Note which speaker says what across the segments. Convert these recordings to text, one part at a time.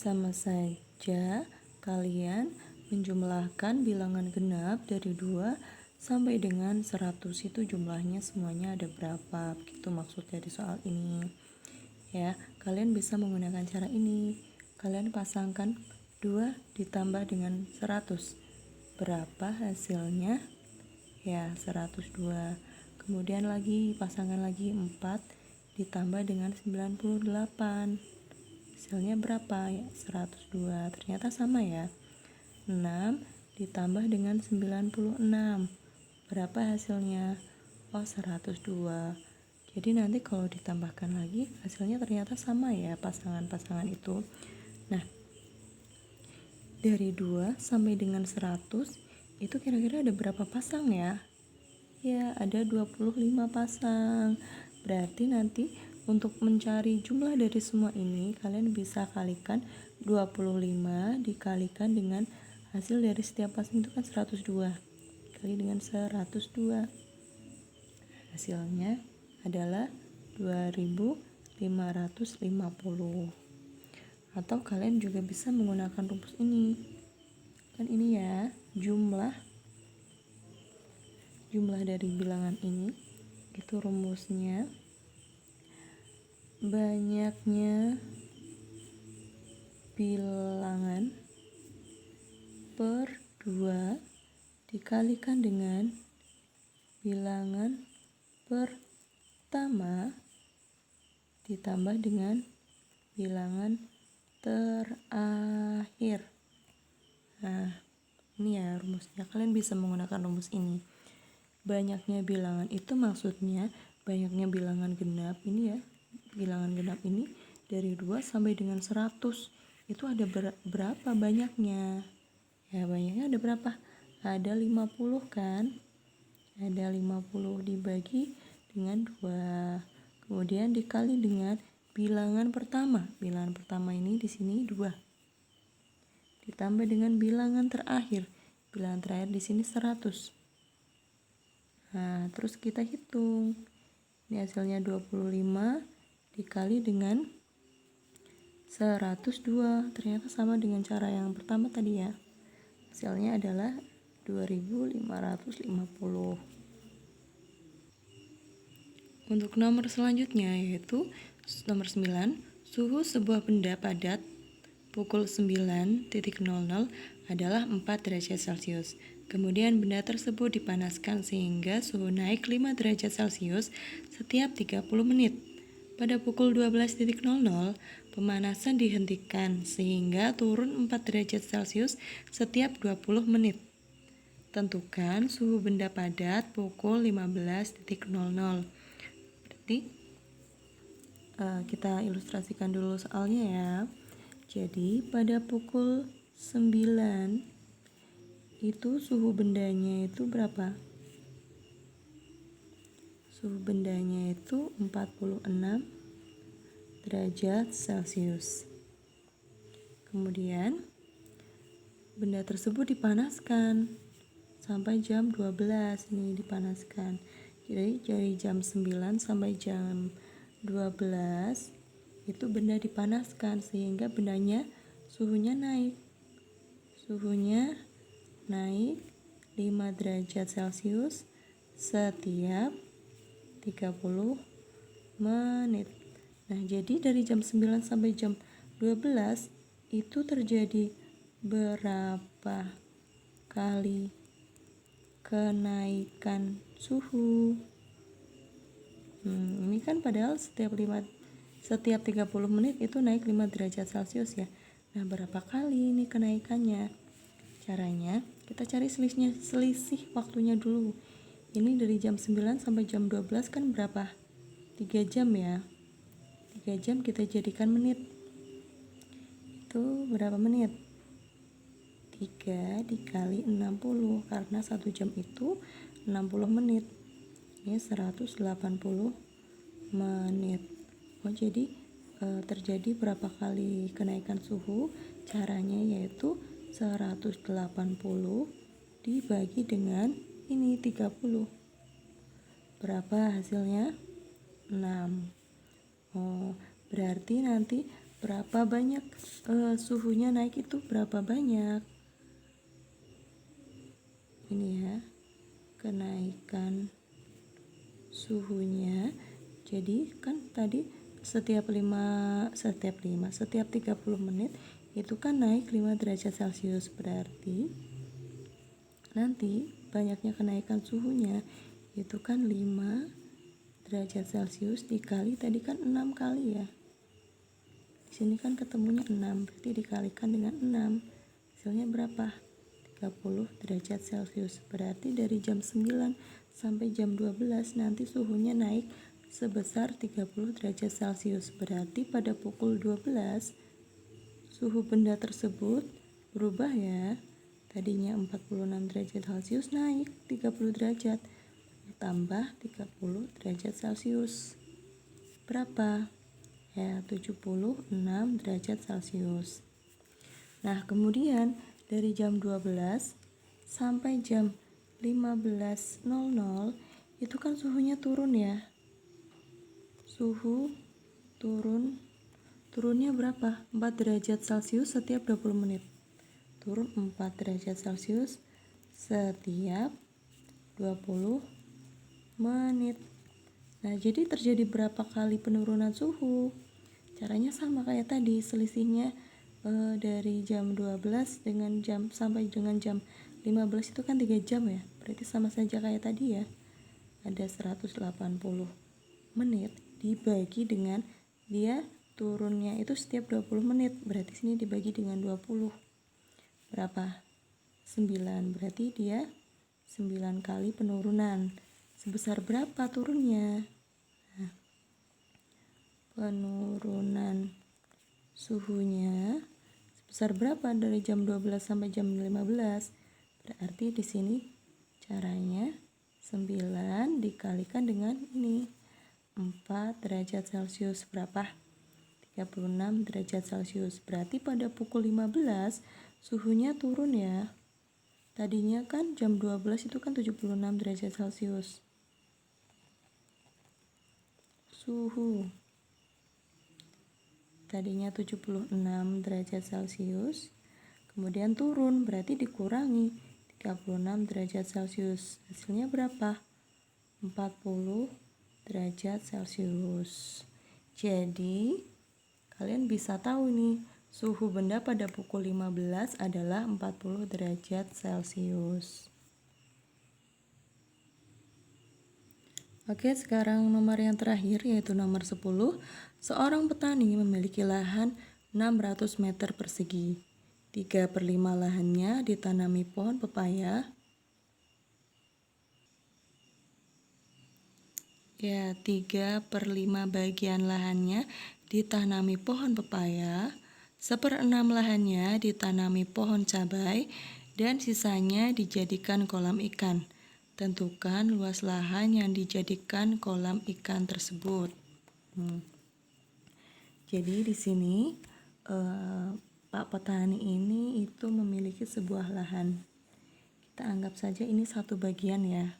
Speaker 1: Sama saja kalian menjumlahkan bilangan genap dari 2 sampai dengan 100 itu jumlahnya semuanya ada berapa, begitu maksud dari soal ini. Ya, kalian bisa menggunakan cara ini. Kalian pasangkan 2 ditambah dengan 100. Berapa hasilnya? Ya, 102. Kemudian lagi pasangkan lagi 4 ditambah dengan 98. Hasilnya berapa? Ya, 102. Ternyata sama ya. 6 ditambah dengan 96. Berapa hasilnya? Oh, 102. Jadi nanti kalau ditambahkan lagi hasilnya ternyata sama ya pasangan-pasangan itu. Nah, dari 2 sampai dengan 100 itu kira-kira ada berapa pasang ya? Ya, ada 25 pasang. Berarti nanti untuk mencari jumlah dari semua ini, kalian bisa kalikan 25 dikalikan dengan hasil dari setiap pasang itu kan 102. Kali dengan 102. Hasilnya adalah 2550. Atau kalian juga bisa menggunakan rumus ini. Kan ini ya, jumlah dari bilangan ini itu rumusnya banyaknya bilangan per 2 dikalikan dengan bilangan pertama ditambah dengan bilangan terakhir. Nah, ini ya rumusnya. Kalian bisa menggunakan rumus ini. Banyaknya bilangan itu maksudnya banyaknya bilangan genap ini ya. Bilangan genap ini dari 2 sampai dengan 100. Itu ada berapa banyaknya? Ya, banyaknya ada berapa? Ada 50 kan? Ada 50 dibagi dengan 2. Kemudian dikali dengan bilangan pertama. Bilangan pertama ini di sini 2. Ditambah dengan bilangan terakhir. Bilangan terakhir di sini 100. Nah, terus kita hitung. Ini hasilnya 25 dikali dengan 102. Ternyata sama dengan cara yang pertama tadi ya. Hasilnya adalah 2550. Untuk nomor selanjutnya yaitu nomor 9, suhu sebuah benda padat pukul 9.00 adalah 4 derajat Celcius. Kemudian benda tersebut dipanaskan sehingga suhu naik 5 derajat Celcius setiap 30 menit. Pada pukul 12.00, pemanasan dihentikan sehingga turun 4 derajat Celcius setiap 20 menit. Tentukan suhu benda padat pukul 15.00. Berarti kita ilustrasikan dulu soalnya ya. Jadi pada pukul 9 itu suhu bendanya itu berapa? Suhu bendanya itu 46 derajat Celcius. Kemudian benda tersebut dipanaskan sampai jam 12 ini dipanaskan. Jadi dari jam 9 sampai jam 12 itu benda dipanaskan sehingga bendanya suhunya naik. Suhunya naik 5 derajat Celcius setiap 30 menit. Nah, jadi dari jam 9 sampai jam 12 itu terjadi berapa kali kenaikan suhu? Ini kan padahal setiap 30 menit itu naik 5 derajat Celcius ya. Nah, berapa kali ini kenaikannya? Caranya, kita cari selisih waktunya dulu. Ini dari jam 9 sampai jam 12 kan berapa? 3 jam ya. 3 jam kita jadikan menit. Itu berapa menit? 3 dikali 60 karena 1 jam itu 60 menit. Ini 180 menit. Oh, jadi terjadi berapa kali kenaikan suhu? Caranya yaitu 180 dibagi dengan ini 30. Berapa hasilnya? 6. Oh, berarti nanti berapa banyak suhunya naik itu berapa banyak. Ini ya, kenaikan suhunya. Jadi kan tadi setiap 30 menit itu kan naik 5 derajat Celcius, berarti nanti banyaknya kenaikan suhunya itu kan 5 derajat Celcius dikali tadi kan 6 kali ya. Di sini kan ketemunya 6, berarti dikalikan dengan 6. Hasilnya berapa? 30 derajat Celcius. Berarti dari jam 9 sampai jam 12 nanti suhunya naik sebesar 30 derajat Celcius. Berarti pada pukul 12 suhu benda tersebut berubah ya. Tadinya 46 derajat Celcius naik 30 derajat. Tambah 30 derajat Celcius. Berapa? Ya, 76 derajat Celcius. Nah, kemudian dari jam 12 sampai jam 15.00 itu kan suhunya turun ya. Suhu turunnya berapa? 4 derajat Celcius setiap 20 menit. Turun 4 derajat Celcius setiap 20 menit. Nah, jadi terjadi berapa kali penurunan suhu? Caranya sama kayak tadi, selisihnya dari jam 12 dengan jam sampai dengan jam 15 itu kan 3 jam ya. Berarti sama saja kayak tadi ya. Ada 180 menit dibagi dengan dia turunnya itu setiap 20 menit. Berarti sini dibagi dengan 20. Berapa? 9. Berarti dia 9 kali penurunan. Sebesar berapa turunnya? Nah, penurunan suhunya sebesar berapa dari jam 12 sampai jam 15? Berarti di sini caranya 9 dikalikan dengan ini 4 derajat Celcius berapa? 36 derajat Celcius. Berarti pada pukul 15 suhunya turun ya. Tadinya kan jam 12 itu kan 76 derajat Celcius. Suhu tadinya 76 derajat Celcius, kemudian turun, berarti dikurangi 36 derajat Celcius. Hasilnya berapa? 40 derajat Celcius. Jadi kalian bisa tahu nih, suhu benda pada pukul 15 adalah 40 derajat Celcius. Oke, sekarang nomor yang terakhir yaitu nomor 10. Seorang petani memiliki lahan 600 meter persegi. 3/5 lahannya ditanami pohon pepaya. Ya, 3/5 bagian lahannya ditanami pohon pepaya. 1/6 lahannya ditanami pohon cabai dan sisanya dijadikan kolam ikan. Tentukan luas lahan yang dijadikan kolam ikan tersebut. Jadi di sini Pak petani ini itu memiliki sebuah lahan. Kita anggap saja ini satu bagian ya.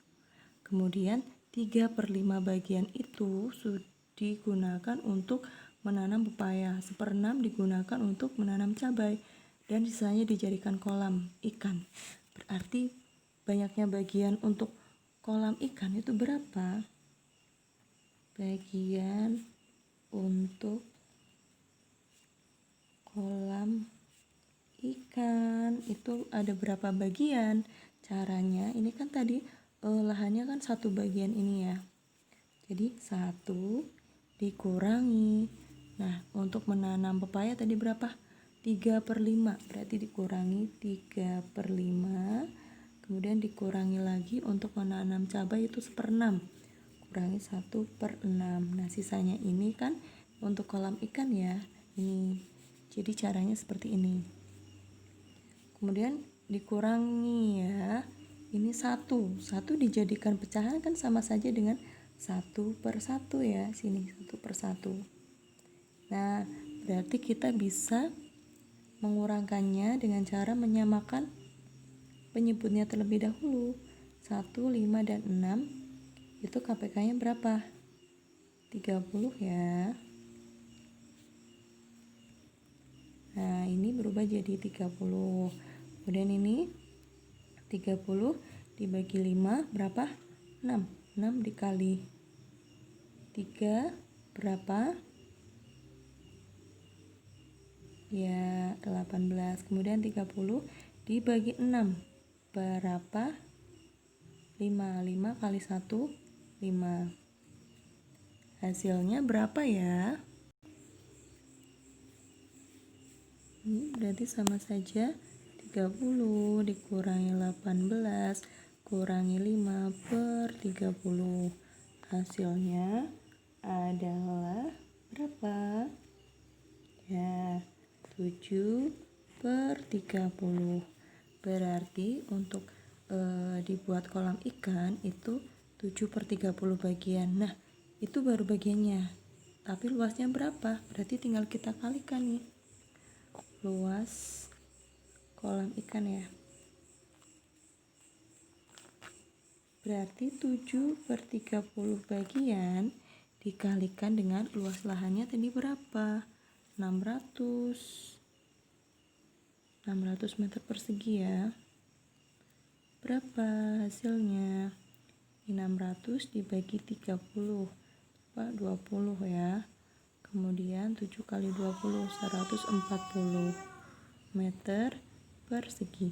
Speaker 1: Kemudian 3/5 bagian itu digunakan untuk menanam pepaya. 1/6 digunakan untuk menanam cabai dan sisanya dijadikan kolam ikan. Berarti banyaknya bagian untuk kolam ikan itu berapa? Bagian untuk kolam ikan itu ada berapa bagian? Caranya ini kan tadi lahannya kan satu bagian ini ya. Jadi 1 dikurangi. Nah, untuk menanam pepaya tadi berapa? 3/5. Berarti dikurangi 3/5. Kemudian dikurangi lagi untuk menanam cabai itu 1/6. Kurangi 1/6. Nah, sisanya ini kan untuk kolam ikan ya. Ini. Jadi caranya seperti ini. Kemudian dikurangi ya. Ini 1 dijadikan pecahan kan sama saja dengan 1/1 ya. Sini 1/1. Nah, berarti kita bisa mengurangkannya dengan cara menyamakan penyebutnya terlebih dahulu. 1, 5, dan 6 itu KPK-nya berapa? 30 ya. berubah jadi 30. Kemudian ini 30 dibagi 5 berapa? 6. 6 dikali 3 berapa? Ya, 18. Kemudian 30 dibagi 6 berapa? 5. 5 kali 1 5. Hasilnya berapa ya? Berarti sama saja 30 dikurangi 18 kurangi 5 per 30. Hasilnya adalah berapa? Ya, 7 per 30. Berarti untuk dibuat kolam ikan itu 7 per 30 bagian. Nah, itu baru bagiannya. Tapi luasnya berapa? Berarti tinggal kita kalikan nih. Luas kolam ikan ya. Berarti 7 per 30 bagian dikalikan dengan luas lahannya tadi berapa? 600 meter persegi ya. Berapa hasilnya? 600 dibagi 30 20 ya. Kemudian 7 kali 20 140 meter persegi.